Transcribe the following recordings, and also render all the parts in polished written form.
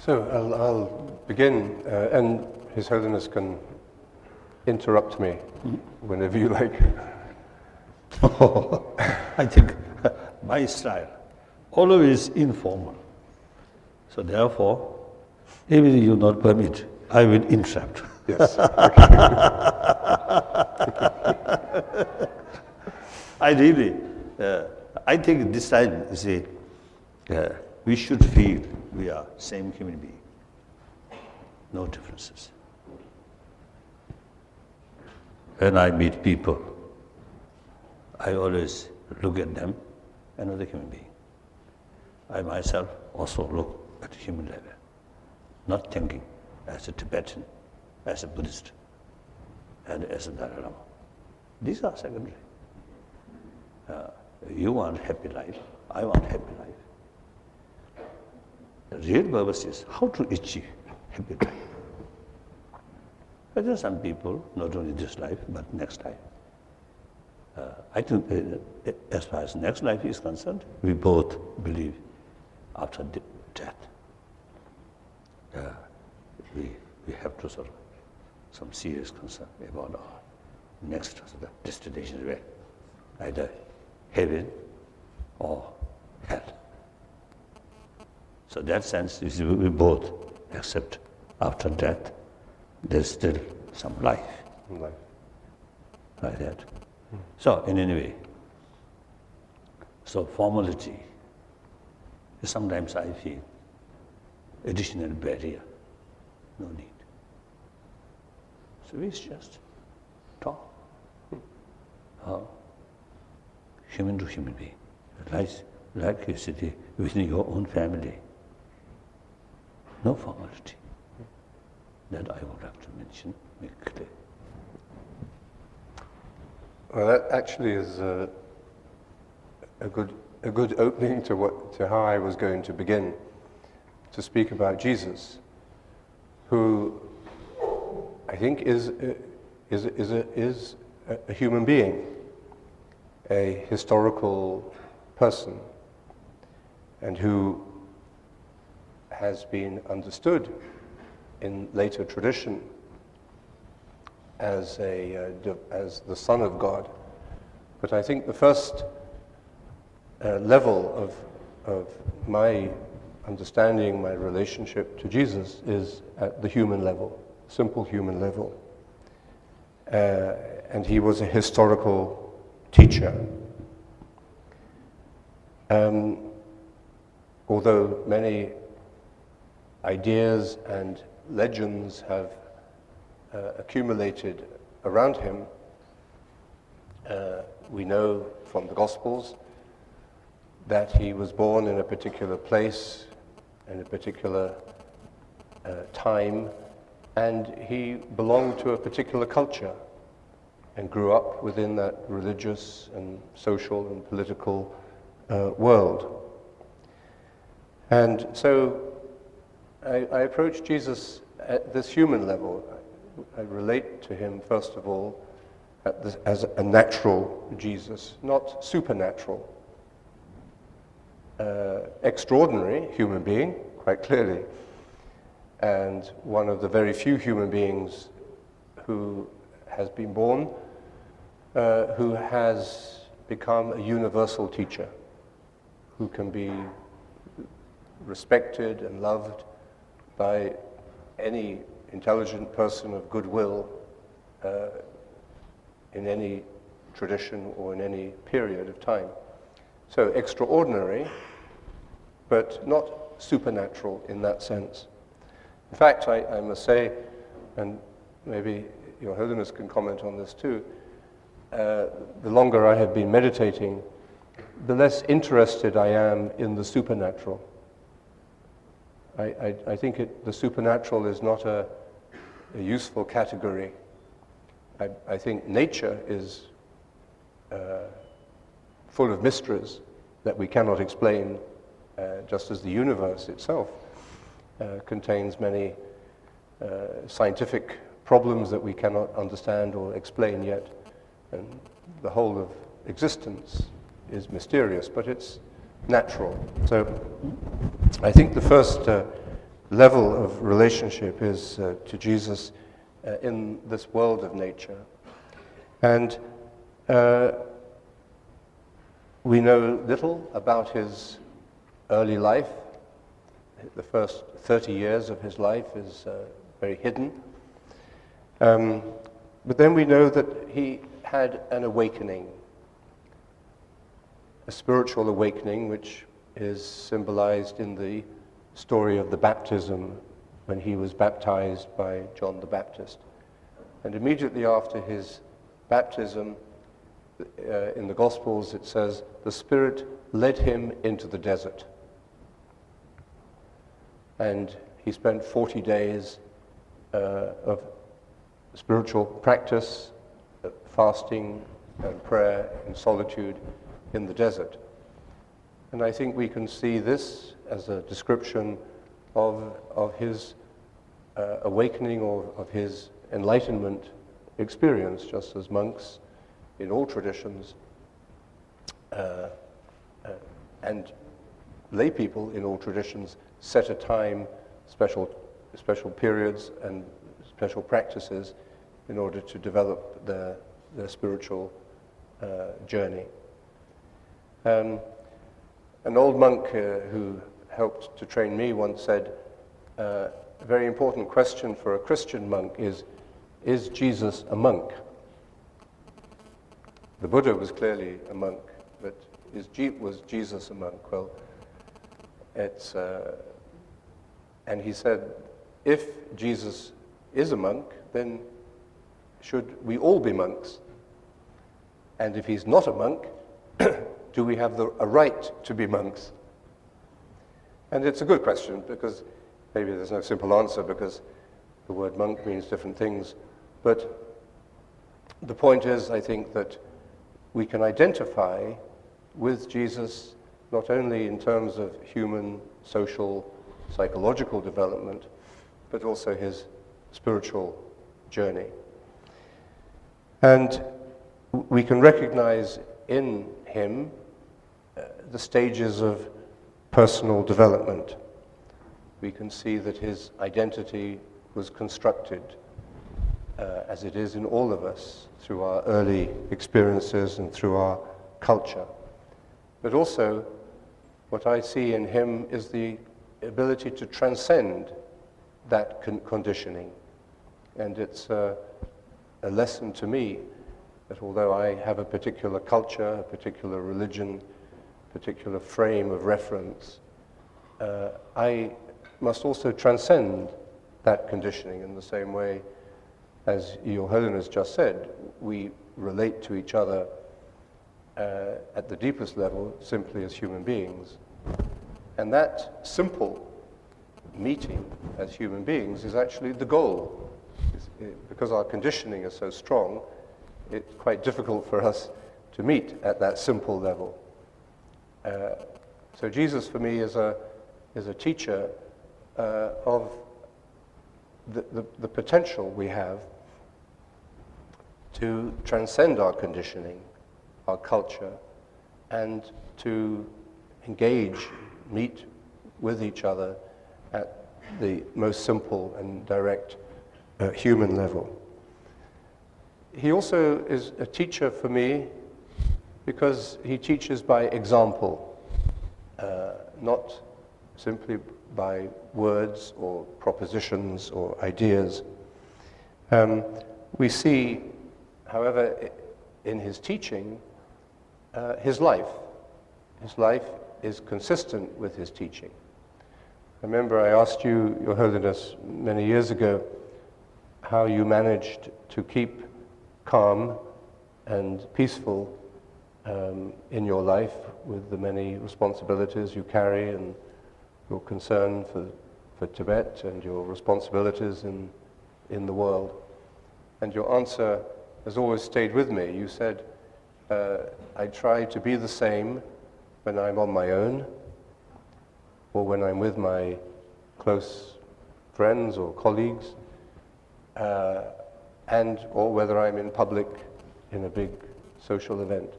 So I'll begin, and His Holiness can interrupt me whenever you like. I think my style always informal. So therefore, even you not permit, I will interrupt. Yes. I think this time, you see, we should feel we are same human being, no differences. When I meet people, I always look at them, another human being. I myself also look at human level, not thinking as a Tibetan, as a Buddhist, and as a Dalai Lama. These are secondary. You want happy life, I want happy life. The real purpose is how to achieve happy life. But there are some people, not only this life, but next life. I think as far as next life is concerned, we both believe after death. We have to sort of some serious concern about our next destination, where either heaven or hell. So in that sense, we both accept after death there's still some life. Like that. So in any way, so formality is sometimes I feel additional barrier, no need. So we just talk. Human to human being, like you said, within your own family. No formality. That I would like to mention, make clear. Well, that actually is a good opening to how I was going to begin to speak about Jesus, who I think is a human being, a historical person, and who has been understood in later tradition as the Son of God. But I think the first level of my understanding, my relationship to Jesus, is at the human level, simple human level. And he was a historical teacher. Although many ideas and legends have accumulated around him, we know from the Gospels that he was born in a particular place, in a particular time, and he belonged to a particular culture and grew up within that religious and social and political world. And so I approach Jesus at this human level. I relate to him, first of all, as a natural Jesus, not supernatural. Extraordinary human being, quite clearly, and one of the very few human beings who has been born, who has become a universal teacher, who can be respected and loved by any intelligent person of goodwill in any tradition or in any period of time. So extraordinary, but not supernatural in that sense. In fact, I must say, and maybe Your Holiness can comment on this too, the longer I have been meditating, the less interested I am in the supernatural. I think the supernatural is not a useful category. I think nature is full of mysteries that we cannot explain, just as the universe itself contains many scientific problems that we cannot understand or explain yet. And the whole of existence is mysterious, but it's natural. So I think the first level of relationship is to Jesus in this world of nature. And we know little about his early life. The first 30 years of his life is very hidden. But then we know that he had an awakening, a spiritual awakening, which is symbolized in the story of the baptism when he was baptized by John the Baptist. And immediately after his baptism, in the Gospels it says, the Spirit led him into the desert. And he spent 40 days of spiritual practice, fasting and prayer and solitude in the desert. And I think we can see this as a description of his awakening or of his enlightenment experience, just as monks in all traditions and lay people in all traditions set a time, special periods and special practices in order to develop their spiritual journey. An old monk who helped to train me once said, a very important question for a Christian monk is Jesus a monk? The Buddha was clearly a monk, but was Jesus a monk? Well, and he said, if Jesus is a monk, then should we all be monks? And if he's not a monk, do we have a right to be monks? And it's a good question, because maybe there's no simple answer, because the word monk means different things. But the point is, I think, that we can identify with Jesus not only in terms of human, social, psychological development, but also his spiritual journey. And we can recognize in him the stages of personal development. We can see that his identity was constructed, as it is in all of us, through our early experiences and through our culture. But also, what I see in him is the ability to transcend that conditioning. And it's a lesson to me that although I have a particular culture, a particular religion, particular frame of reference, I must also transcend that conditioning in the same way as Your Holiness just said. We relate to each other at the deepest level simply as human beings. And that simple meeting as human beings is actually the goal. Because our conditioning is so strong, it's quite difficult for us to meet at that simple level. So Jesus for me is a teacher of the potential we have to transcend our conditioning, our culture, and to engage, meet with each other at the most simple and direct human level. He also is a teacher for me because he teaches by example, not simply by words or propositions or ideas. We see, however, in his teaching, his life. His life is consistent with his teaching. I remember I asked you, Your Holiness, many years ago, how you managed to keep calm and peaceful in your life with the many responsibilities you carry and your concern for Tibet and your responsibilities in the world. And your answer has always stayed with me. You said, I try to be the same when I'm on my own or when I'm with my close friends or colleagues, or whether I'm in public in a big social event.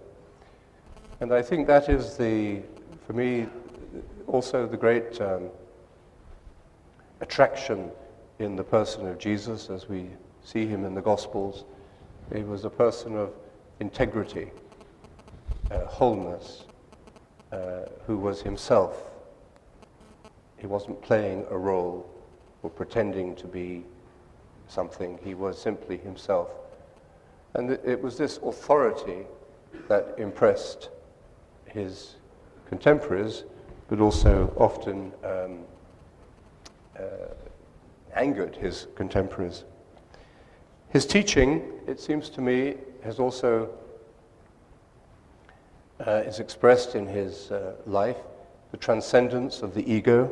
And I think that is for me, also the great attraction in the person of Jesus as we see him in the Gospels. He was a person of integrity, wholeness, who was himself. He wasn't playing a role or pretending to be something. He was simply himself. And it was this authority that impressed his contemporaries, but also often angered his contemporaries. His teaching, it seems to me, has also is expressed in his life, the transcendence of the ego,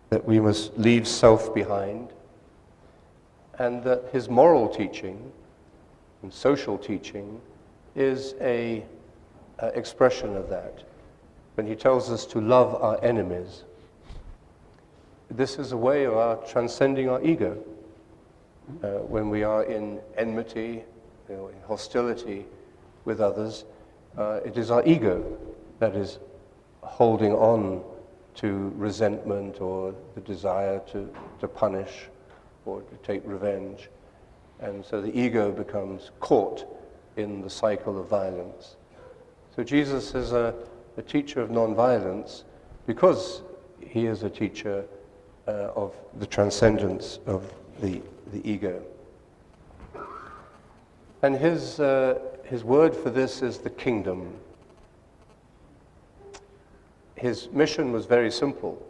that we must leave self behind, and that his moral teaching and social teaching is a expression of that. When he tells us to love our enemies, this is a way of our transcending our ego. When we are in enmity, in hostility with others, it is our ego that is holding on to resentment or the desire to punish or to take revenge. And so the ego becomes caught in the cycle of violence. So Jesus is a teacher of non-violence because he is a teacher of the transcendence of the ego. And his word for this is the kingdom. His mission was very simple.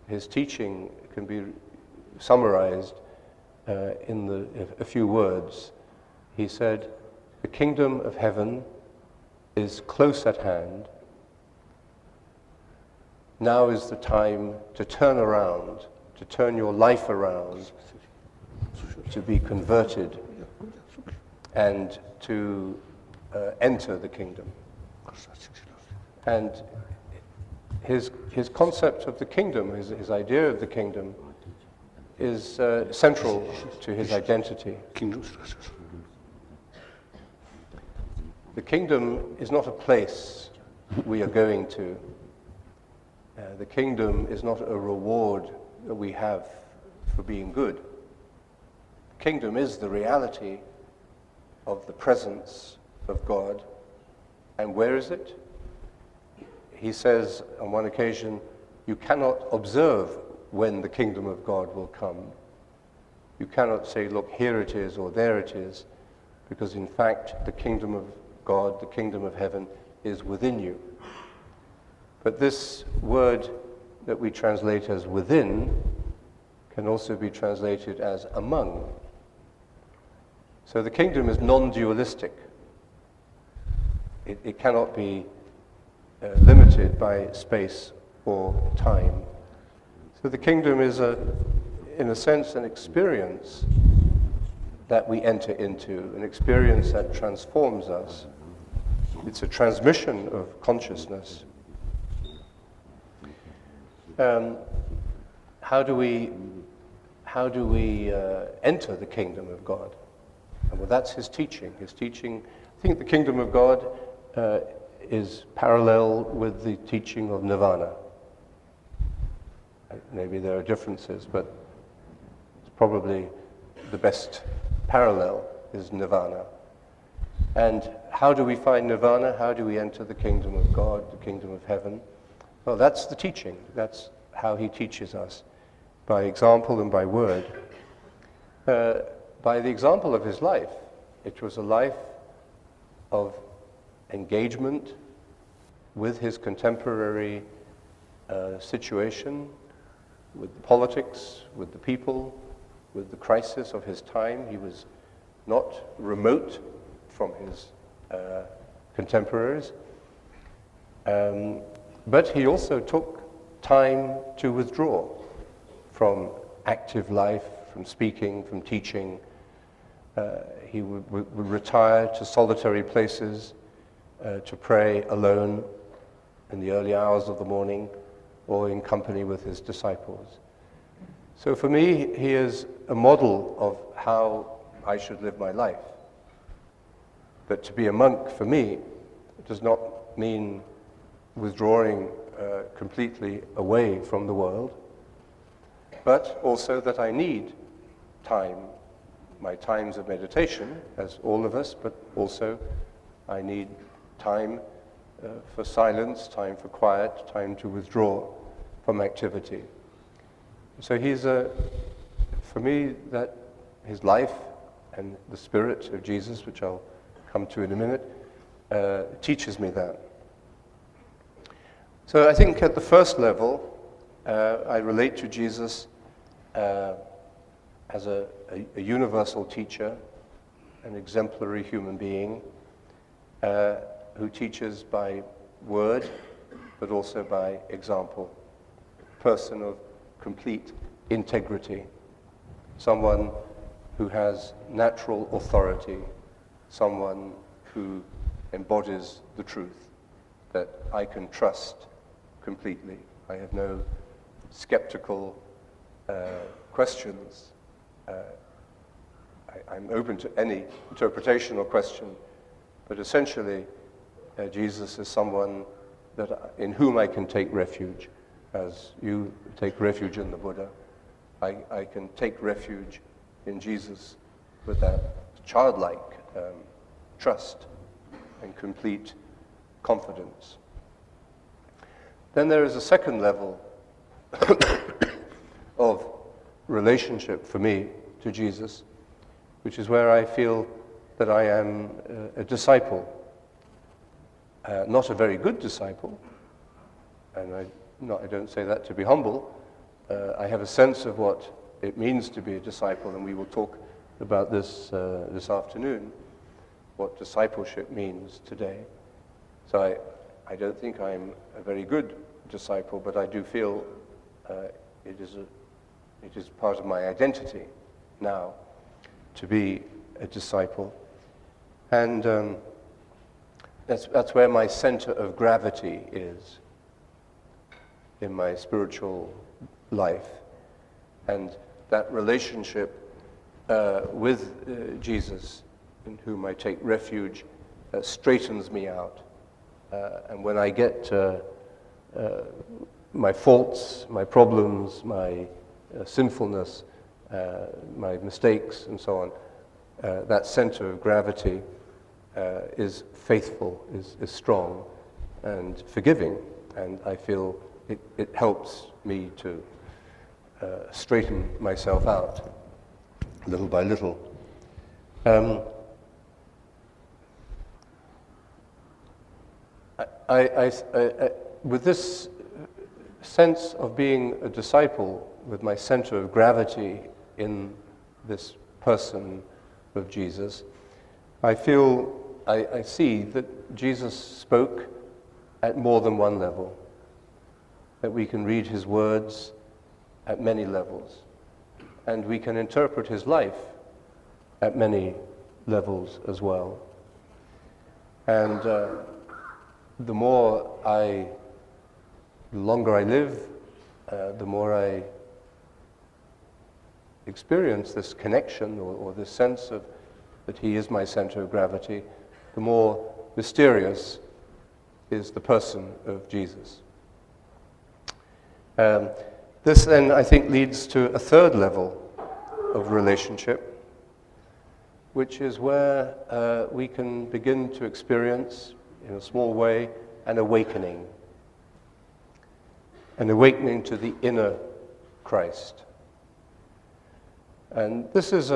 His teaching can be summarized in a few words. He said, "The kingdom of heaven is close at hand. Now is the time to turn around, to turn your life around, to be converted, and to enter the kingdom." And his concept of the kingdom, his idea of the kingdom, is central to his identity. The kingdom is not a place we are going to. The kingdom is not a reward that we have for being good. The kingdom is the reality of the presence of God. And where is it? He says on one occasion, you cannot observe when the kingdom of God will come. You cannot say, look, here it is or there it is, because in fact the kingdom of God, the kingdom of heaven, is within you. But this word that we translate as within can also be translated as among. So the kingdom is non-dualistic. It cannot be limited by space or time. So the kingdom is, in a sense, an experience that we enter into, an experience that transforms us. It's a transmission of consciousness. How do we enter the kingdom of God? Well, that's his teaching. His teaching, I think the kingdom of God is parallel with the teaching of nirvana. Maybe there are differences, but it's probably the best parallel is nirvana. And how do we find nirvana? How do we enter the kingdom of God, the kingdom of heaven? Well, that's the teaching. That's how he teaches us, by example and by word. By the example of his life, it was a life of engagement with his contemporary situation, with the politics, with the people, with the crisis of his time. He was not remote from his contemporaries, but he also took time to withdraw from active life, from speaking, from teaching. He would retire to solitary places to pray alone in the early hours of the morning or in company with his disciples. So for me, he is a model of how I should live my life. But to be a monk, for me, does not mean withdrawing completely away from the world. but also that I need time, my times of meditation, as all of us, but also I need time for silence, time for quiet, time to withdraw from activity. So for me, that his life and the spirit of Jesus, which I'll come to in a minute, teaches me that. So I think at the first level, I relate to Jesus as a universal teacher, an exemplary human being, who teaches by word, but also by example. A person of complete integrity, someone who has natural authority, someone who embodies the truth that I can trust completely. I have no skeptical questions. I'm open to any interpretation or question, but essentially Jesus is someone in whom I can take refuge, as you take refuge in the Buddha. I can take refuge in Jesus with that childlike trust and complete confidence. Then there is a second level of relationship for me to Jesus, which is where I feel that I am a disciple. Not a very good disciple, and I don't say that to be humble. I have a sense of what it means to be a disciple, and we will talk about this this afternoon, what discipleship means today. So I don't think I'm a very good disciple, but I do feel it is part of my identity now to be a disciple. And that's where my center of gravity is in my spiritual life. And that relationship with Jesus, in whom I take refuge, straightens me out. And when I get my faults, my problems, my sinfulness, my mistakes, and so on, that center of gravity is faithful, is strong, and forgiving. And I feel it helps me to straighten myself out little by little. With this sense of being a disciple, with my center of gravity in this person of Jesus, I see that Jesus spoke at more than one level, that we can read his words at many levels, and we can interpret his life at many levels as well. And the longer I live, the more I experience this connection or this sense of that he is my center of gravity, the more mysterious is the person of Jesus. This then, I think, leads to a third level of relationship, which is where we can begin to experience, in a small way, an awakening to the inner Christ. And this is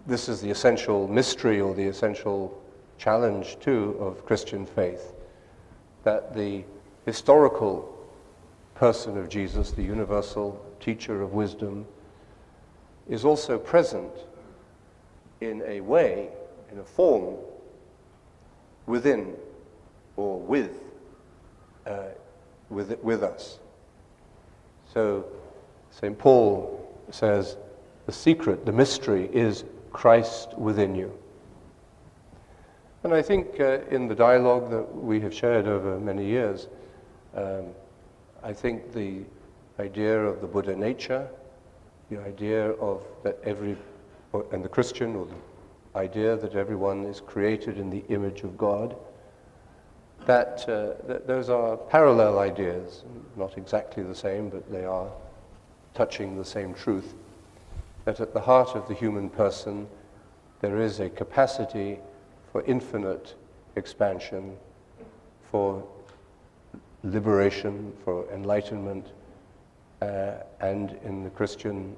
this is the essential mystery, or the essential challenge too of Christian faith, that the historical person of Jesus, the universal teacher of wisdom, is also present in a way, in a form, within or with us. So St. Paul says, the secret, the mystery is Christ within you. And I think in the dialogue that we have shared over many years, I think the idea of the Buddha nature, the idea of that and the Christian, or the idea that everyone is created in the image of God, those are parallel ideas, not exactly the same, but they are touching the same truth, that at the heart of the human person there is a capacity for infinite expansion, for liberation, for enlightenment, and in the Christian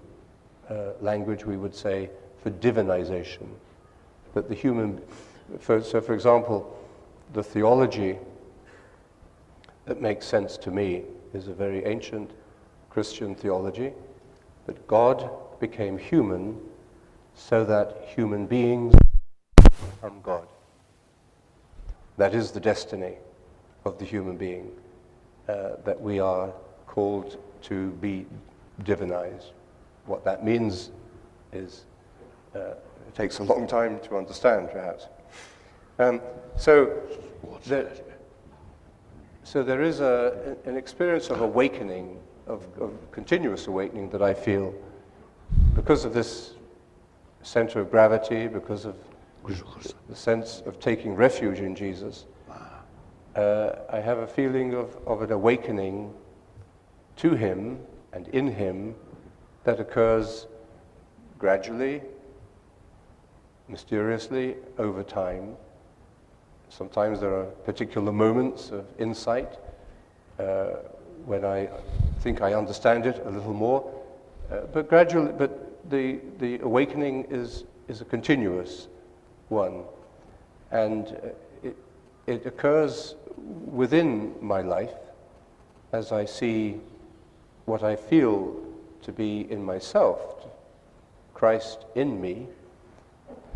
language we would say for divinization. That the human, for example, the theology that makes sense to me is a very ancient Christian theology, that God became human so that human beings become God. That is the destiny of the human being, that we are called to be divinized. What that means is, it takes a long time to understand, perhaps. So there is an experience of awakening, of continuous awakening that I feel because of this center of gravity, because of the sense of taking refuge in Jesus. I have a feeling of an awakening to Him and in Him that occurs gradually, mysteriously, over time. Sometimes there are particular moments of insight when I think I understand it a little more, but gradually. But the awakening is a continuous one, and it occurs within my life as I see what I feel to be in myself, Christ in me,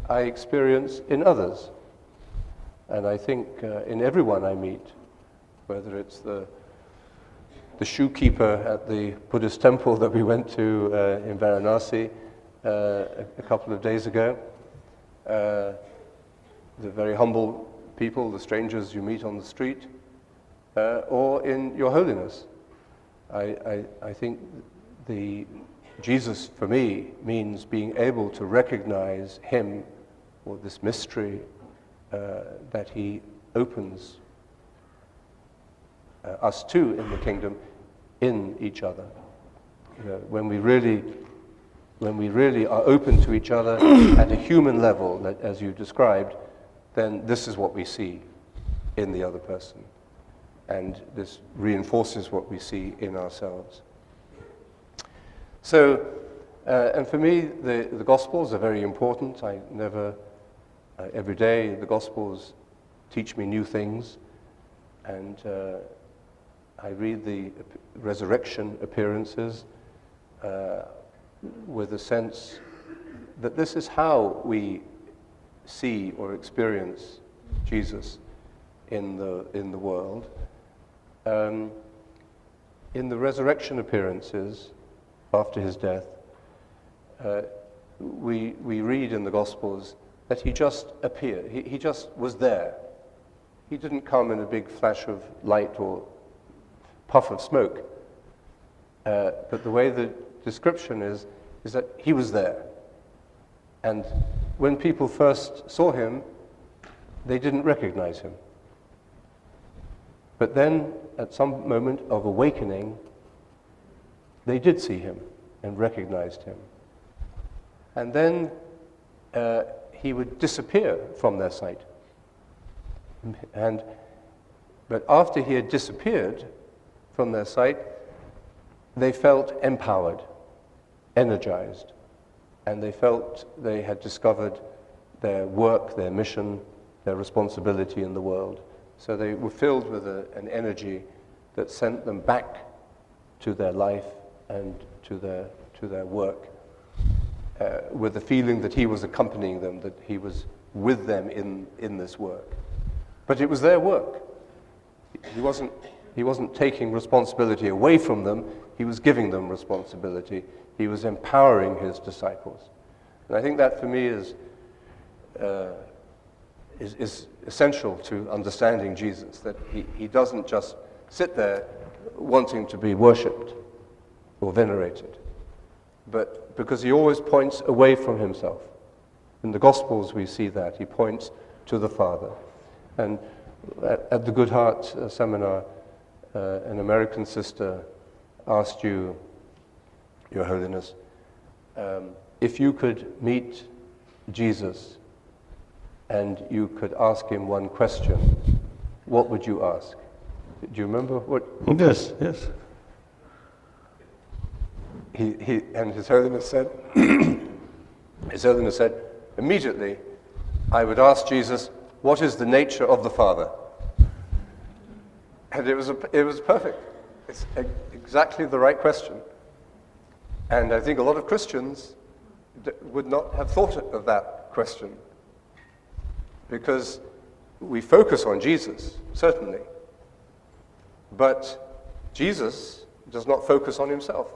I experience in others. And I think in everyone I meet, whether it's the shoekeeper at the Buddhist temple that we went to in Varanasi a couple of days ago, the very humble people, the strangers you meet on the street, or in your Holiness. I think Jesus for me means being able to recognize Him, or this mystery that He opens us to in the kingdom, in each other. When we really are open to each other at a human level, as you described, then this is what we see in the other person. And this reinforces what we see in ourselves. So, and for me, the Gospels are very important. Every day, the Gospels teach me new things. And I read the resurrection appearances with a sense that this is how we see or experience Jesus in the world. In the resurrection appearances after His death, we read in the Gospels that He just appeared. He just was there. He didn't come in a big flash of light or puff of smoke. But the way the description is that He was there. And when people first saw Him, they didn't recognize Him. But then, at some moment of awakening, they did see Him and recognized Him. And then He would disappear from their sight. But after He had disappeared from their sight, they felt empowered, energized, and they felt they had discovered their work, their mission, their responsibility in the world. So they were filled with an energy that sent them back to their life and to their work, with the feeling that He was accompanying them, that He was with them in this work. But it was their work. He wasn't taking responsibility away from them. He was giving them responsibility. He was empowering His disciples. And I think that for me is essential to understanding Jesus, that he doesn't just sit there wanting to be worshipped or venerated, but because He always points away from Himself. In the Gospels we see that. He points to the Father. And At the Good Heart seminar, an American sister asked you, Your Holiness, if you could meet Jesus and you could ask him one question, what would you ask? Do you remember what? Yes, yes. And His Holiness said, immediately, I would ask Jesus, what is the nature of the Father? And it was perfect. It's exactly the right question. And I think a lot of Christians would not have thought of that question, because we focus on Jesus, certainly, but Jesus does not focus on himself.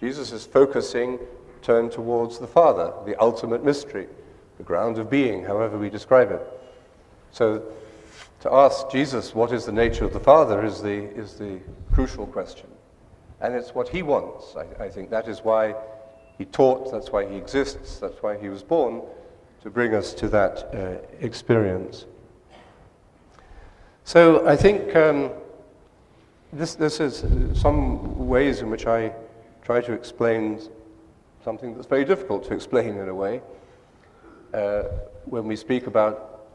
Jesus is focusing, turned towards the Father, the ultimate mystery, the ground of being, however we describe it. So to ask Jesus what is the nature of the Father is the crucial question. And it's what he wants. I think that is why he taught, that's why he exists, that's why he was born, to bring us to that experience. So I think this is some ways in which I try to explain something that's very difficult to explain in a way. When we speak about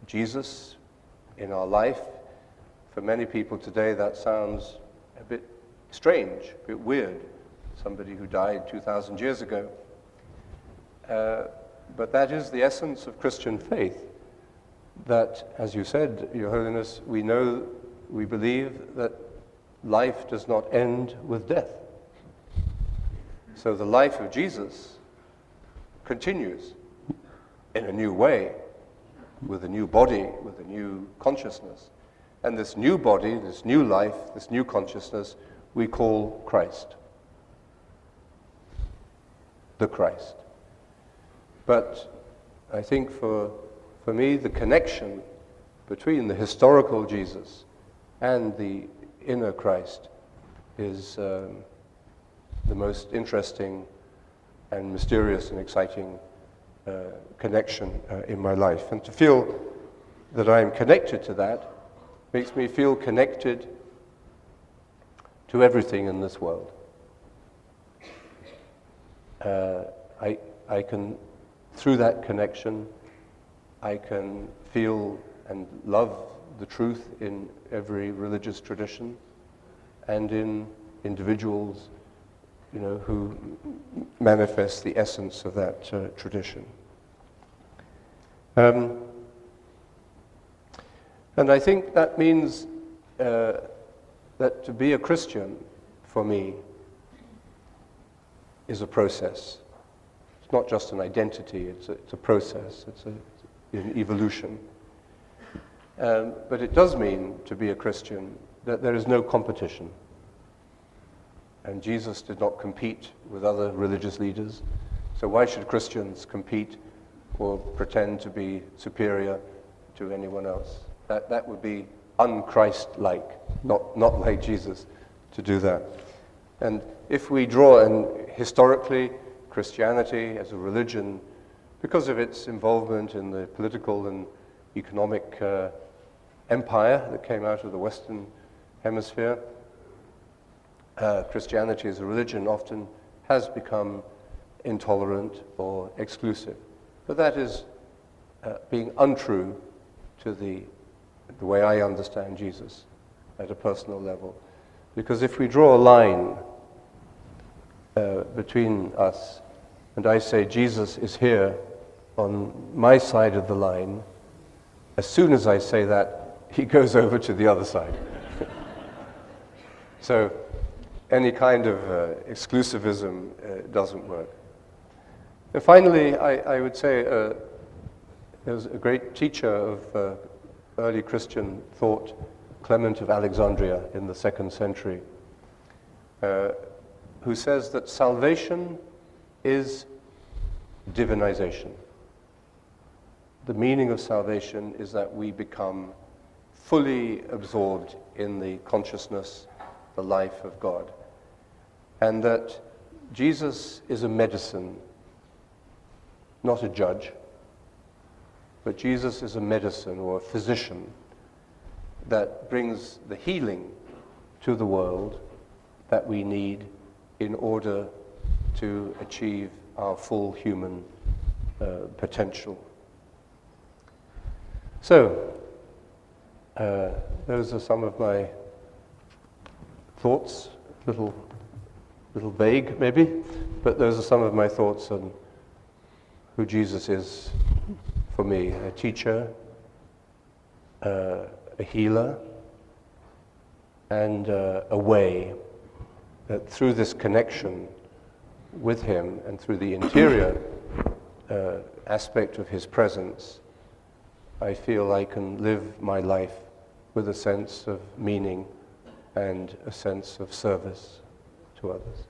Jesus in our life, for many people today that sounds a bit strange, a bit weird. Somebody who died 2,000 years ago. But that is the essence of Christian faith. That, as you said, Your Holiness, we believe that life does not end with death. So the life of Jesus continues in a new way, with a new body, with a new consciousness. And this new body, this new life, this new consciousness, we call Christ. The Christ. But I think for me, the connection between the historical Jesus and the inner Christ is the most interesting and mysterious and exciting connection in my life. And to feel that I am connected to that makes me feel connected to everything in this world. I can, through that connection, I can feel and love the truth in every religious tradition and in individuals, who manifest the essence of that tradition. And I think that means that to be a Christian, for me, is a process. It's not just an identity, it's a process, it's an evolution. But it does mean, to be a Christian, that there is no competition. And Jesus did not compete with other religious leaders, so why should Christians compete or pretend to be superior to anyone else? That would be un-Christ-like, not like Jesus to do that. And if we draw, and historically, Christianity as a religion, because of its involvement in the political and economic empire that came out of the Western Hemisphere, Christianity as a religion often has become intolerant or exclusive. But that is being untrue to the way I understand Jesus at a personal level. Because if we draw a line between us, and I say Jesus is here on my side of the line, as soon as I say that, he goes over to the other side. So any kind of exclusivism doesn't work. And finally, I would say there's a great teacher of early Christian thought, Clement of Alexandria in the 2nd century, who says that salvation is divinization. The meaning of salvation is that we become fully absorbed in the consciousness, the life of God. And that Jesus is a medicine, not a judge. but Jesus is a medicine or a physician that brings the healing to the world that we need in order to achieve our full human potential. So, those are some of my thoughts, little vague maybe, but those are some of my thoughts on who Jesus is for me: a teacher, a healer, and a way that through this connection with him and through the interior aspect of his presence, I feel I can live my life with a sense of meaning and a sense of service to others.